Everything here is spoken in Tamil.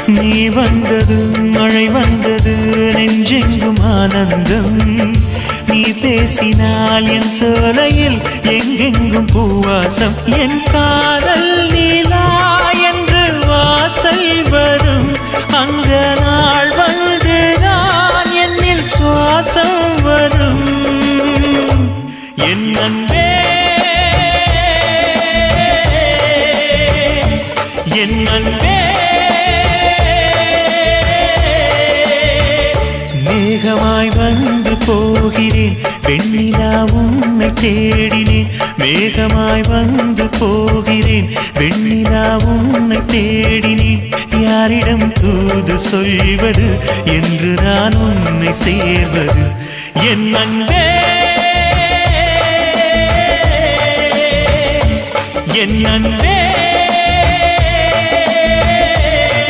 நீ வந்தது மழை வந்தது நெஞ்செங்கும் ஆனந்தம் நீ பேசினால் என் சோலையில் எங்கெங்கும் பூவாசம் என் காதல் நீலா என்று வாசல் வரும் அந்த நாள் வந்து நான் என்னில் சுவாசம் வரும் என் அன்பே என் அன்பே மேகமாய் வந்து போகிறேன் வெண்ணிலா உன்னை தேடினேன் மேகமாய் வந்து போகிறேன் வெண்ணிலா உன்னை தேடினேன் யாரிடம் தூது சொல்வது என்று நான் உன்னை சேர்வது என் அன்பே என் அன்பே